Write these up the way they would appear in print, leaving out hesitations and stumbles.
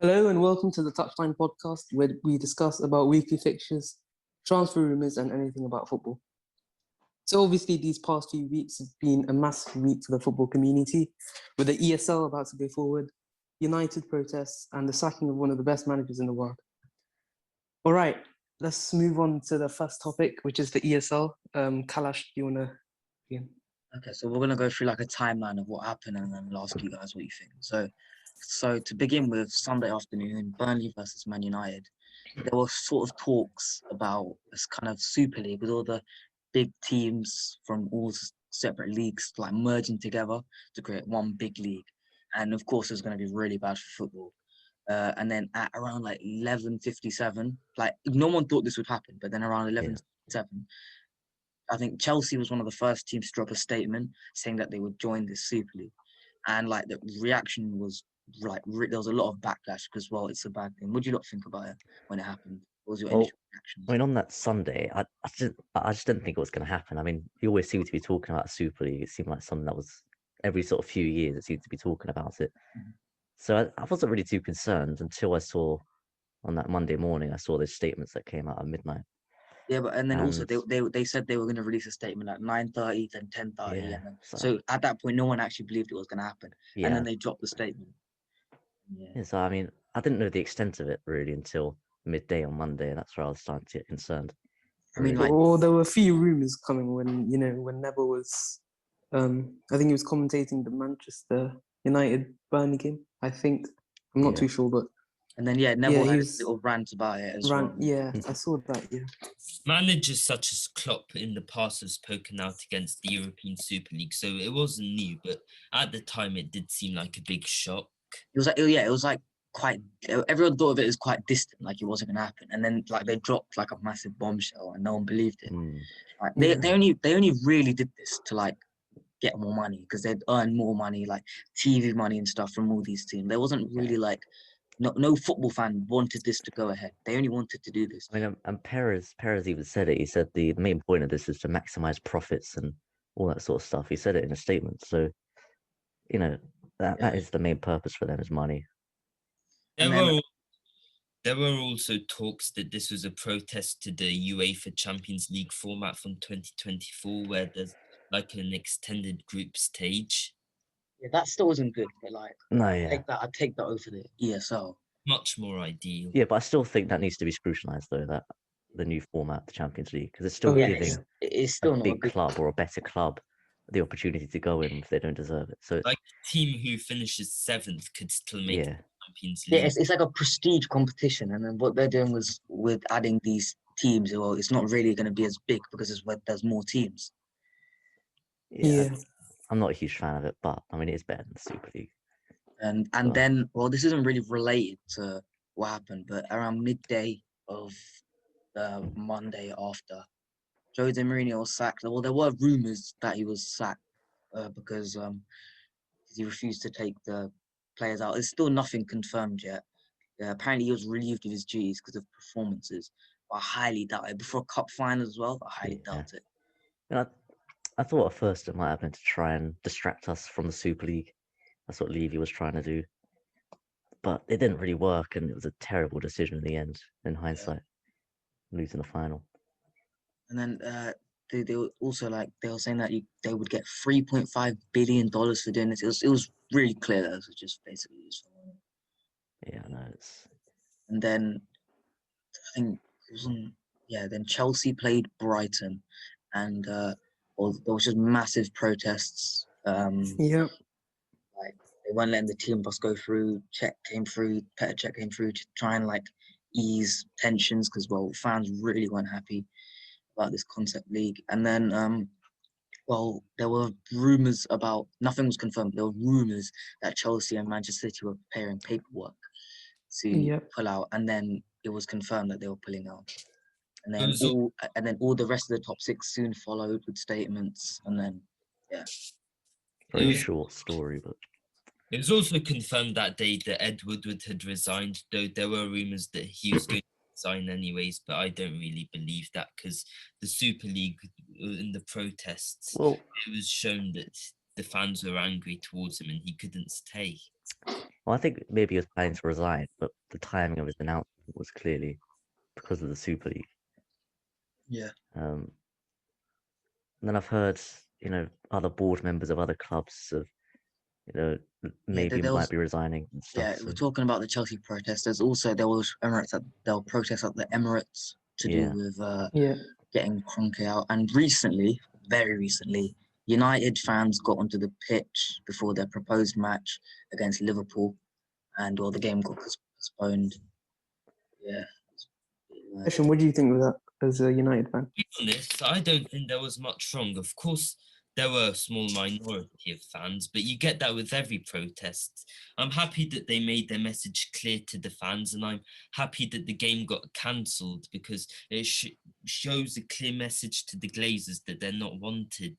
Hello and welcome to the Touchline podcast, where we discuss about weekly fixtures, transfer rumours, and anything about football. So obviously, these past few weeks have been a massive week for the football community, with the ESL about to go forward, United protests, and the sacking of one of the best managers in the world. All right, let's move on to the first topic, which is the ESL. Kalash, do you want to begin? Okay, so we're gonna go through like a timeline of what happened, and then we'll ask you guys what you think. So to begin with, Sunday afternoon, Burnley versus Man United. There were sort of talks about this kind of Super League with all the big teams from all separate leagues like merging together to create one big league, and of course, it's going to be really bad for football. And then at around like 11:57, like no one thought this would happen, but then around 11:57. I think Chelsea was one of the first teams to drop a statement saying that they would join this Super League, and like the reaction was like there was a lot of backlash because it's a bad thing. What do you not think about it when it happened? What was your Well, initial reactions? I mean, on that Sunday, I just didn't think it was going to happen. I mean, you always seem to be talking about Super League. It seemed like something that was every sort of few years it seemed to be talking about it. Mhm. So I wasn't really too concerned until I saw on that Monday morning, I saw those statements that came out at midnight. Yeah, but and then also And they said they were going to release a statement at 9:30, then 10:30, yeah, and then so so at that point no one actually believed it was going to happen, and then yeah, they dropped the statement. Yeah. yeah. So I mean, I didn't know the extent of it really until midday on Monday, and that's where I was starting to get concerned. I mean, Really. like, Well, there were a few rumours coming when Neville was, I think he was commentating the Manchester United Burnley game. I think I'm not Yeah. too sure, but and then yeah, Neville he had a was little rant about it as well. Yeah, I saw that. Yeah, Managers such as Klopp in the past have spoken out against the European Super League, so it wasn't new, but at the time it did seem like a big shock. It was like, yeah, it was like quite. Everyone thought of it as quite distant, like it wasn't gonna happen, and then like they dropped like a massive bombshell, and no one believed it. Mm. Like Yeah. they only really did this to like get more money because they'd earn more money, like TV money and stuff from all these teams. There wasn't really like no football fan wanted this to go ahead. They only wanted to do this. I mean, and Perez even said it. He said the main point of this is to maximize profits and all that sort of stuff. He said it in a statement. So, you know, that is the main purpose for them is money. And then There were also talks that this was a protest to the UEFA Champions League format from 2024, where there's like an extended group stage. yeah, that still wasn't good, but like No, I'd take that over the ESL. Much more ideal. yeah, but I still think that needs to be scrutinized though. That the new format, the Champions League, because it's still Oh, yeah. giving It's a still not a big good. club or a better club the opportunity to go in if they don't deserve it. So Like a team who finishes 7th could still make yeah, the Champions Yeah, League. it's like a prestige competition, and then what they're doing was with adding these teams. Well, it's not really going to be as big because there's more teams. yeah, yeah. I'm not a huge fan of it, but I mean it is better than the Super League. And Well, then, well, this isn't really related to what happened, but around midday of the Monday after, Jose Mourinho was sacked. Well, there were rumors that he was sacked because he refused to take the players out. There's still nothing confirmed yet. Apparently, he was relieved of his duties because of performances. But I highly doubt it. Before a cup final as well, I highly yeah. doubt it. And I thought at first it might have been to try and distract us from the Super League. That's what Levy was trying to do. But it didn't really work, and it was a terrible decision in the end, in hindsight, losing the final. And then they were also like they were saying that they would get $3.5 billion for doing this. It was really clear that it was just basically useful. Yeah, I know. It's And then I think it was then Chelsea played Brighton, and there was just massive protests. Yep. Like they weren't letting the team bus go through. Petr Cech came through to try and like ease tensions because fans really weren't happy about this concept league. And then there were rumors about nothing was confirmed. But there were rumors that Chelsea and Manchester City were preparing paperwork to Yep. pull out, and then it was confirmed that they were pulling out. And then Those are- all the rest of the top six soon followed with statements, and then a It very was- short story, but It was also confirmed that day that Ed Woodward had resigned, though there were rumours that he was going to resign anyways, but I don't really believe that because the Super League in the protests, well, it was shown that the fans were angry towards him and he couldn't stay. Well, I think maybe he was planning to resign, but the timing of his announcement was clearly because of the Super League. Yeah. And then I've heard, other board members of other clubs have, maybe there was might be resigning and stuff. Yeah, So, we're talking about the Chelsea protesters. Also, there was Emirates that they'll protest at the Emirates to Yeah. do with Yeah. getting Kroenke out. And recently, very recently, United fans got onto the pitch before their proposed match against Liverpool, and the game got postponed. Yeah. Question, what do you think of that as a United fan? To be honest, I don't think there was much wrong. Of course, there were a small minority of fans, but you get that with every protest. I'm happy that they made their message clear to the fans, and I'm happy that the game got cancelled because it shows a clear message to the Glazers that they're not wanted.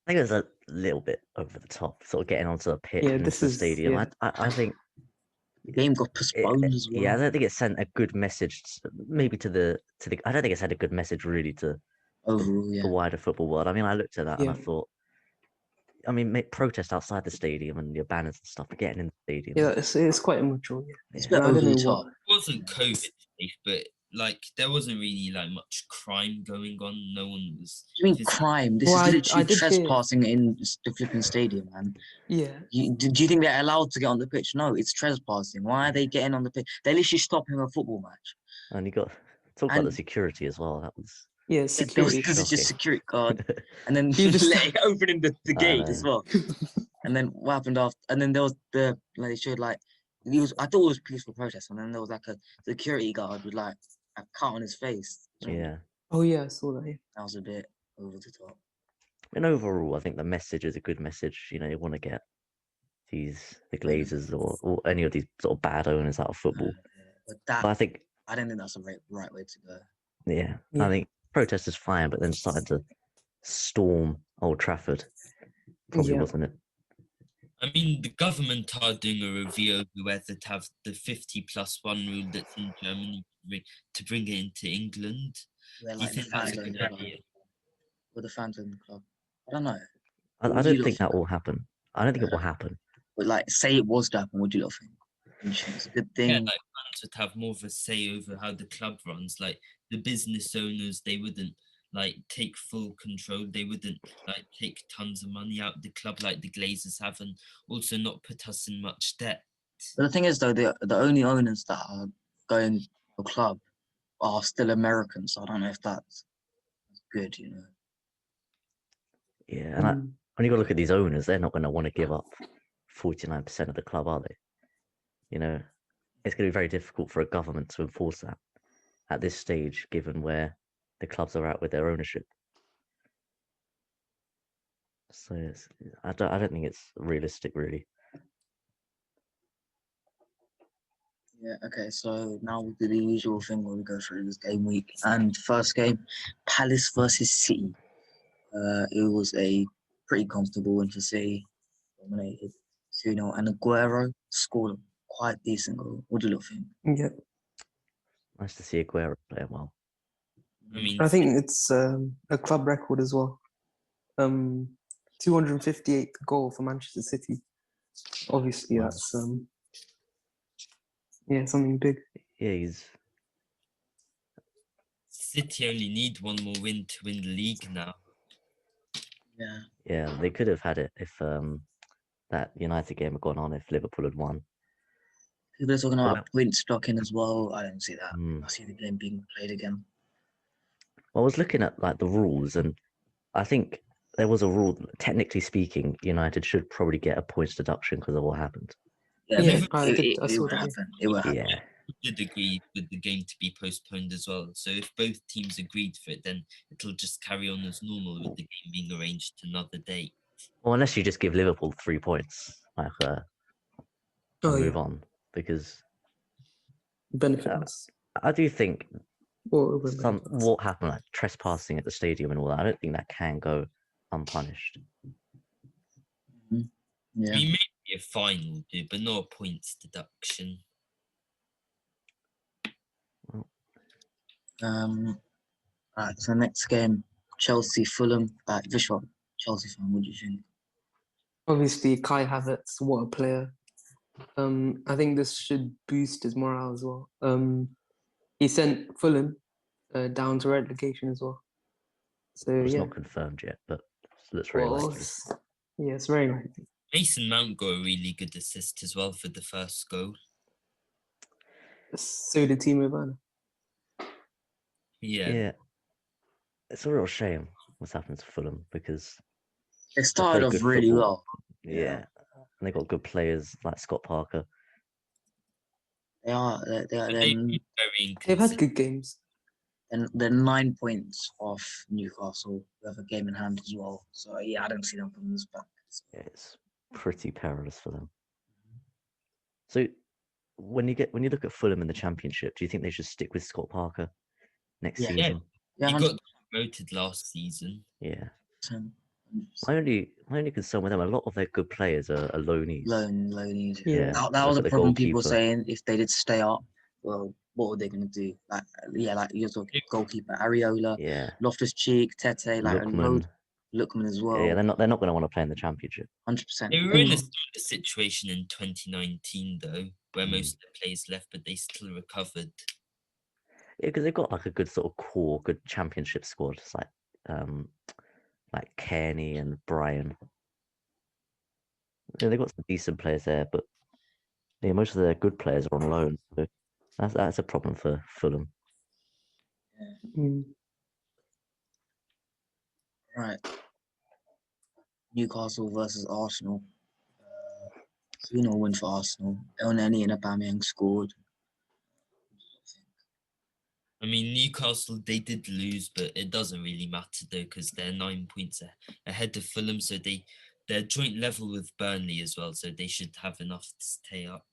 I think it was a little bit over the top, sort of getting onto the pitch Yeah, and into this the is- stadium. yeah. I think The game got postponed as well. yeah, I don't think it sent a good message. Maybe to the. I don't think it's had a good message really to Overall, yeah. the wider football world. I mean, I looked at that and I Yeah. thought, I mean, make protest outside the stadium and your banners and stuff, but getting in the stadium. Yeah, it's quite immature. Yeah. It's a Yeah. bit And I over don't the know top. what. It wasn't COVID safe, but like there wasn't really like much crime going on. No one was. What do you mean physically- crime? This Well, I is literally did hear- trespassing in the flipping stadium, man. Yeah. Do you think they're allowed to get on the pitch? No, it's trespassing. Why are they getting on the pitch? They're literally stopping a football match. And you got talk about the And- security as well. That was Yeah, There was security. literally just shocking. security guard, and then You just- opening the I gate as know. well. And then what happened after? And then there was they showed like I thought it was peaceful protest, and then there was like a security guard with like a cut on his face. Yeah. Oh yeah, I saw that. Yeah. That was a bit over the top. And overall, I think the message is a good message. You want to get the Glazers or any of these sort of bad owners out of football. But But I think, I don't think that's the right way to go. yeah, Yeah. I think protest is fine, but then starting to storm Old Trafford probably Yeah. wasn't it. I mean, the government are doing a review over whether to have the 50+1 rule that's in Germany to bring it into England. Where Do you like the think that's fans a are in good the club. idea? With the fans in the club. I don't know. I What do don't you think lot that will happen. I don't think it will Yeah. happen. But like, say it was to happen, what do you lot think? It's a good thing. Yeah, like fans would have more of a say over how the club runs. Like the business owners, they wouldn't like take full control. They wouldn't like take tons of money out the club like the Glazers have, and also not put us in much debt. But the thing is, though, the only owners that are going to the club are still Americans. So I don't know if that's good, Yeah, and Mm. when you got to look at these owners, they're not going to want to give up 49% of the club, are they? It's going to be very difficult for a government to enforce that at this stage, given where the clubs are at with their ownership. So I don't think it's realistic, really. Yeah, okay, so now we do the usual thing where we go through this game week. And first game, Palace versus City. It was a pretty comfortable win for City. Dominated 2-0, and Aguero scored a quite decent goal. What do you lot think? Yeah. Nice to see Aguero playing well. I mean, I think it's a club record as well. 258th goal for Manchester City. Obviously, Wow. that's something big. Yeah, he's City only need one more win to win the league now. Yeah. they could have had it if that United game had gone on if Liverpool had won. People are talking Well, about point stocking as well. I don't see that. Mm. I see the game being played again. I was looking at like the rules, and I think there was a rule. Technically speaking, United should probably get a points deduction because of what happened. Yeah, Yeah, but I it saw will that, yeah. happen. It will happen. Yeah, I did agree with the game to be postponed as well. So if both teams agreed for it, then it'll just carry on as normal with the game being arranged to another date. well, unless you just give Liverpool 3 points, like Oh, and yeah. move on, because Benefit Yeah. us. I do think Or it will benefit us. what happened, like trespassing at the stadium and all that. I don't think that can go unpunished. Yeah. I mean, maybe a fine will do, but not a points deduction. Alright, so next game, Chelsea Fulham. Vishwa, Chelsea fan, what do you think? Obviously, Kai Havertz, what a player. I think this should boost his morale as well. He sent Fulham down to relegation as well. So It's yeah, not confirmed yet, but it looks very well, likely. yeah, it's very likely. Mason Mount got a really good assist as well for the first goal. So did Timo Werner. Yeah. Yeah, it's a real shame what's happened to Fulham because They they started play off good really football. well. Yeah, and they got good players like Scott Parker. They are. But They're, they've been very They've had inconsistent. good games. they're 9 points off Newcastle. We have a game in hand as well. So yeah, I don't see them coming this back. Yeah, it's pretty perilous for them. So when you look at Fulham in the Championship, do you think they should stick with Scott Parker next Yeah. season? Yeah, He 100%. got promoted last season. Yeah. 100%. My only concern with them, a lot of their good players are loanies. Loanies. Yeah. That was Look a at the problem. People were goalkeeper. saying if they did stay up, well, what were they going to do? Like you're talking goalkeeper Areola, Yeah. Loftus Cheek, Tete, like Lookman. Lookman as well. Yeah, they're not going to want to play in the Championship. 100%. They were in a similar situation in 2019 though, where most of the players left, but they still recovered. Yeah, because they've got like a good sort of core, good Championship squad. It's like Kearney and Bryan. Yeah, they've got some decent players there, but yeah, most of their good players are on loan. So that's a problem for Fulham. Mm. Right. Newcastle versus Arsenal. 3-0 win for Arsenal. Elneny and Aubameyang scored. I mean, Newcastle, they did lose, but it doesn't really matter though, because they're 9 points ahead of Fulham, so they're joint level with Burnley as well, so they should have enough to stay up.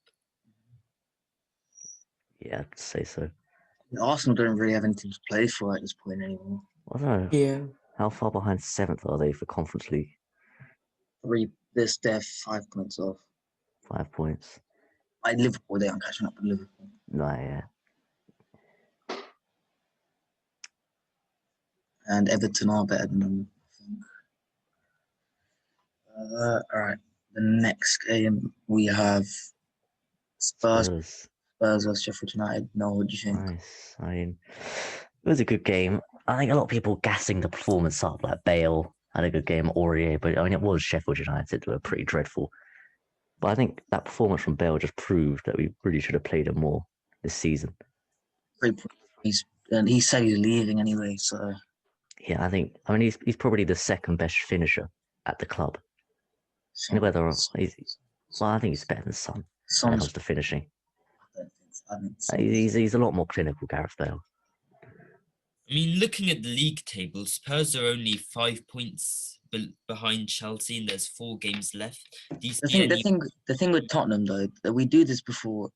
Yeah, I'd say so. Arsenal don't really have anything to play for at this point anymore. I don't know. Yeah. How far behind 7th are they for Conference League? They're 5 points off. 5 points. Like Liverpool, they aren't catching up with Liverpool. No, yeah. And Everton are better than them, I think. All right. The next game we have Spurs versus Sheffield United. No, what do you think? Nice. I mean, it was a good game. I think a lot of people gassing the performance up, like Bale had a good game, Aurier, but I mean, it was Sheffield United who were pretty dreadful. But I think that performance from Bale just proved that we really should have played him more this season. He said he's leaving anyway, so Yeah, I mean, he's probably the second best finisher at the club. I think he's better than Son when it comes to finishing. He's a lot more clinical, Gareth Bale. I mean, looking at the league table, Spurs are only 5 points behind Chelsea, and there's 4 games left. The thing with Tottenham though, that we do this before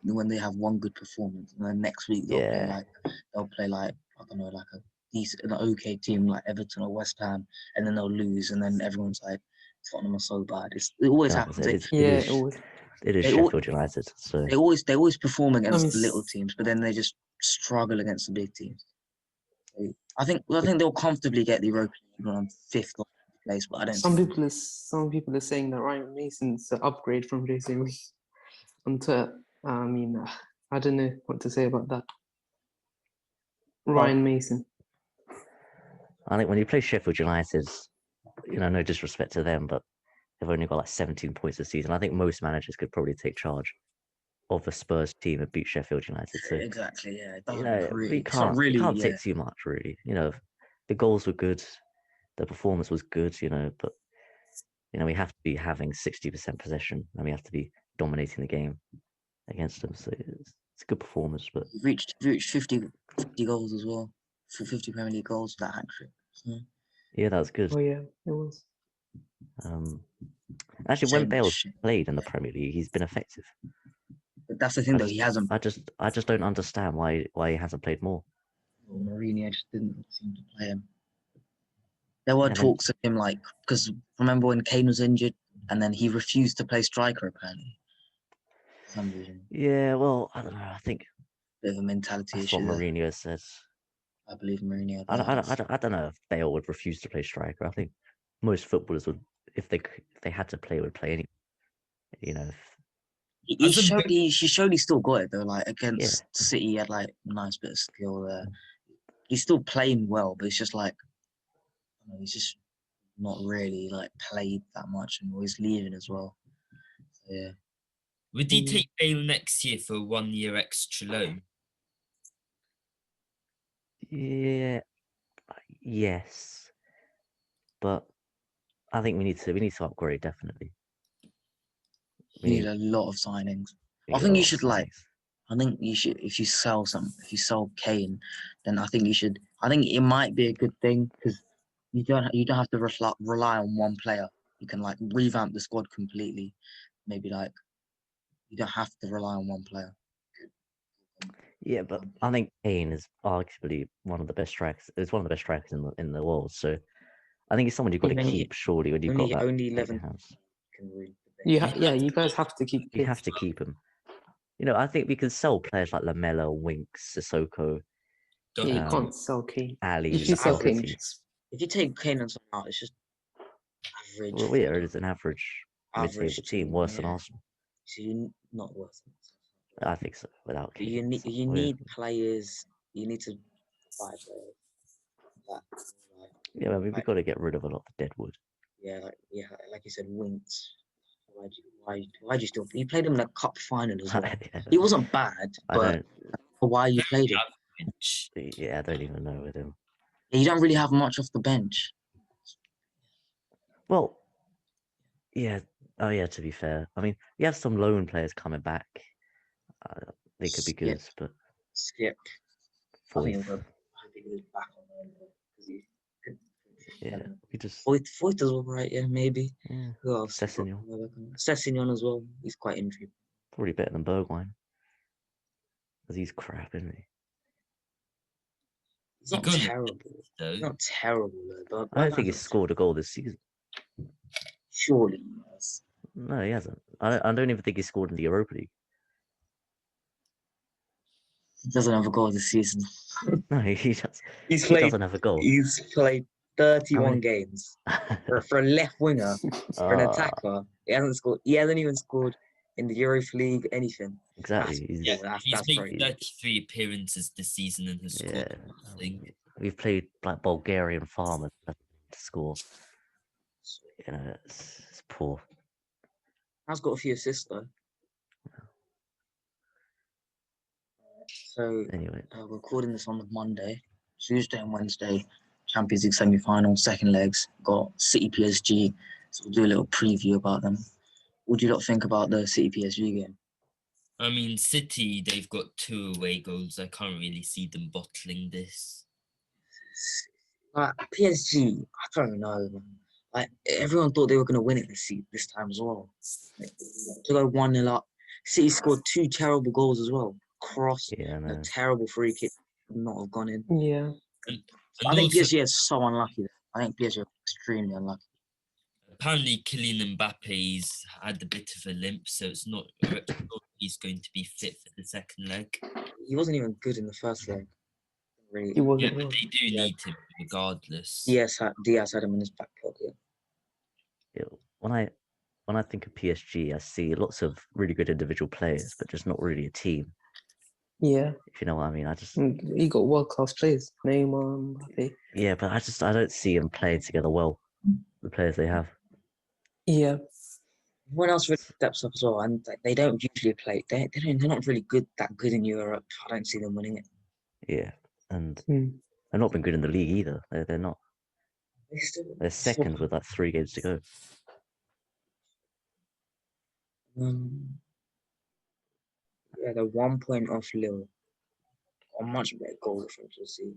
when they have one good performance, and then next week they'll play like I don't know, like a decent, an okay team like Everton or West Ham, and then they'll lose, and then everyone's like, Tottenham are so bad. It always happens. It is Sheffield United. So they always perform against the little teams, but then they just struggle against the big teams. I think they'll comfortably get the Europa League on 5th or 6th place, but I don't. Some people are saying that Ryan Mason's an upgrade from Jose Ruiz on Twitter. I mean, I don't know what to say about that. Ryan Mason. I think when you play Sheffield United, no disrespect to them, but they've only got like 17 points this season. I think most managers could probably take charge of the Spurs team and beat Sheffield United. So Exactly, yeah. We can't take too much, really. The goals were good, the performance was good, but we have to be having 60% possession, and we have to be dominating the game against them. So it's a good performance, but reached 50 goals as well, for 50 Premier League goals, that hat-trick. So. Yeah, that was good. Oh yeah, it was. Actually, when Bale's played in the Premier League, he's been effective. But that's the thing, though. He hasn't. I just don't understand why he hasn't played more. Well, Mourinho just didn't seem to play him. There were talks of him, because remember when Kane was injured, and then he refused to play striker apparently. For some reason. Yeah, well, I don't know. I think bit of a mentality that's issue. what Mourinho says. I believe Mourinho. I don't know if Bale would refuse to play striker. I think most footballers would if they had to play, would play anyway. You know, He showed he still got it though. Like yeah, against City, he had like a nice bit of skill there. He's still playing well, but it's just like he's just not really like played that much, and he's leaving as well. So, yeah. Would he take Bale next year for a 1 year extra loan? yeah, yes, but I think we need to upgrade definitely. We need a lot of signings. we I need a think lot you of should like. signings. I think you should if you sell Kane, then I think you should. I think it might be a good thing because you don't have to rely on one player. You can like revamp the squad completely. Maybe like you don't have to rely on one player. Yeah, but I think Kane is arguably one of the best strikers. It's one of the best strikers in the world. So I think it's someone you've got to Only- keep. Surely, when you've got that only in 11 your hands, can read. You guys have to keep. you have to keep him. You know, I think we can sell players like Lamella, Winks, Sissoko, Yeah, you Um, can't sell Kane. Ali. If you sell Kane, Doherty. If you take Kane and someone out, it's just average. Well, yeah, it is an average mid-table team, worse than yeah. Arsenal. So you're not worth it. I think so. Without Kane, You need players. You need to buy players. Yeah, we've got to get rid of a lot of the dead wood. Yeah, like you said, Winks. Why'd you still? You played him in a cup final as well. Yeah. He wasn't bad, but why you played him? Yeah, I don't even know with him. You don't really have much off the bench. Well, yeah. Oh, yeah. To be fair, I mean, we have some loan players coming back. They could be good, but Skip. I Foyth. think he's back on there because he could. Yeah, we just. Foyth is all right. Yeah, maybe. Yeah. Who else? Sessegnon as well. He's quite injury. Probably better than Bergwijn. Because he's crap, isn't he? He's not terrible. He's not terrible though. I don't think he's scored a goal this season. Surely he has. No, he hasn't. I don't even think he scored in the Europa League. He doesn't have a goal this season. No, he does. He doesn't have a goal. He's played 31 games for a left winger, for an attacker. He hasn't scored. He hasn't even scored in the Europa League. Anything. Exactly. He's made 33 appearances this season and has scored nothing. We've played like Bulgarian farmers to score. You know, it's poor. Has got a few assists though. So anyway, we're recording this on the Monday, Tuesday and Wednesday. Champions League semi-final, second legs. Got City PSG. So we'll do a little preview about them. What do you lot think about the City PSG game? I mean, City, they've got 2 away goals. I can't really see them bottling this. PSG, I don't know, man. Like everyone thought they were going to win it this time as well. To go 1-0 up, City scored 2 terrible goals as well. Cross, a terrible free kick, would not have gone in. Yeah. I think PSG is so unlucky. I think PSG are extremely unlucky. Apparently, Kylian Mbappe's had a bit of a limp, so it's not sure he's going to be fit for the second leg. He wasn't even good in the first leg. Really. He wasn't. Yeah, but they do need him regardless. Diaz had him in his back pocket. Yeah, when I think of PSG, I see lots of really good individual players, but just not really a team. Yeah. If you know what I mean, you got world-class players, Neymar, Mbappe. Yeah, but I don't see them playing together well. The players they have. Yeah. Everyone else really steps up as well, and they don't usually play. They're not really that good in Europe. I don't see them winning it. Yeah, and they've not been good in the league either. They're not. They're second with like 3 games to go. Yeah, they're 1 point off Lille. A much better goal difference to see.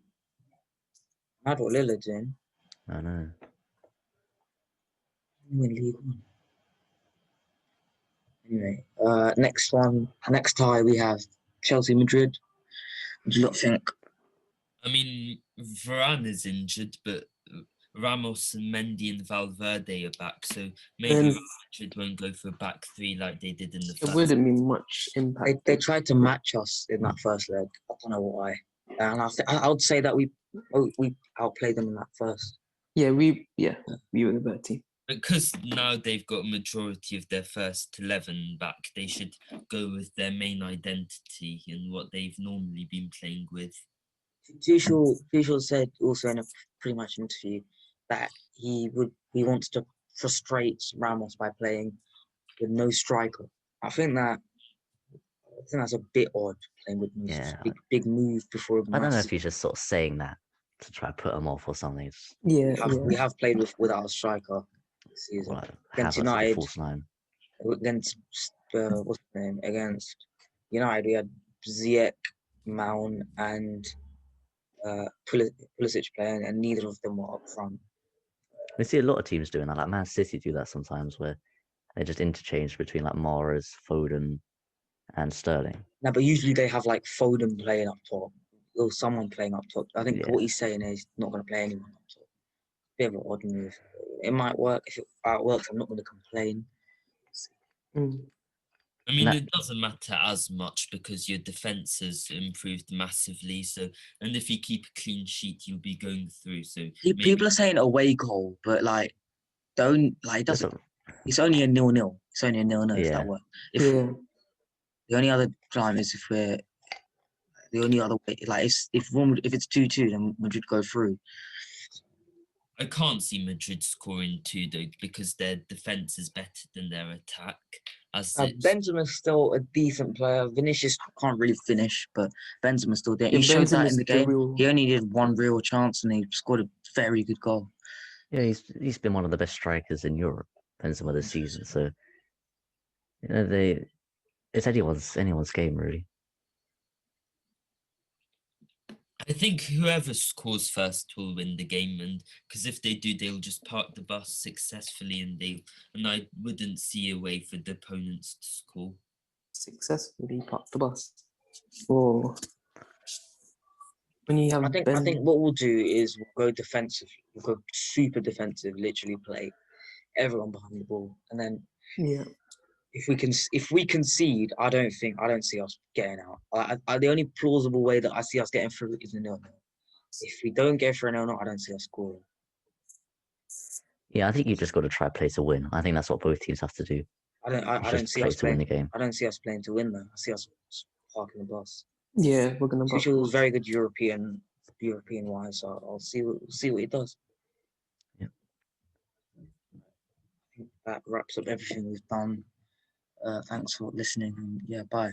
Mad what Lille are doing. I know. Win League One. Anyway, next tie we have Chelsea Madrid. What do you lot think? I mean, Varane is injured, but Ramos and Mendy and Valverde are back, so maybe Madrid won't go for a back 3 like they did in the first. It wouldn't be much impact. They tried to match us in that first leg. I don't know why. And I would say that we outplayed them in that first. Yeah, we were the better team. Because now they've got a majority of their first 11 back, they should go with their main identity and what they've normally been playing with. Tuchel said also in a pretty much interview that he wants to frustrate Ramos by playing with no striker. I think that's a bit odd, playing with no Yeah. big move before a I don't know if massive. he's just sort of saying that to try to put him off or something. Just, We have played without a striker this season. like, Against Havertz as a United, false nine. against what's the name? Against United, we had Ziyech, Mount, and Pulisic playing, and neither of them were up front. We see a lot of teams doing that. Like Man City do that sometimes, where they just interchange between like Mahrez, Foden, and Sterling. No, but usually they have like Foden playing up top or someone playing up top. I think what he's saying is he's not going to play anyone up top. Bit of an odd move. It might work. If it works, I'm not going to complain. I mean, it doesn't matter as much because your defense has improved massively. So, and if you keep a clean sheet, you'll be going through. So People are saying away goal, but like, don't like it doesn't. It's only a 0-0. It's only a 0-0 if that works. The only other time is if we're the only other way. Like if it's 2-2, then Madrid go through. I can't see Madrid scoring 2 though because their defense is better than their attack. Benzema's still a decent player. Vinicius can't really finish, but Benzema's still there. He showed that in the game. He only did one real chance and he scored a very good goal. Yeah, he's been one of the best strikers in Europe, Benzema this season. So it's anyone's game really. I think whoever scores first will win the game, and because if they do, they'll just park the bus successfully, and I wouldn't see a way for the opponents to score. Successfully park the bus. Or when you have I think what we'll do is we'll go defensive. We'll go super defensive, literally play everyone behind the ball, and then if we concede, I don't see us getting out. The only plausible way that I see us getting through is a 0-0. If we don't get through a 0-0, I don't see us scoring. Yeah, I think you've just got to try play to win. I think that's what both teams have to do. I don't see us playing to win the game. I don't see us playing to win though. I see us parking the bus. Yeah, we're gonna. Tuchel was very good European wise, so I'll see what he does. Yeah. I think that wraps up everything we've done. Thanks for listening, and bye.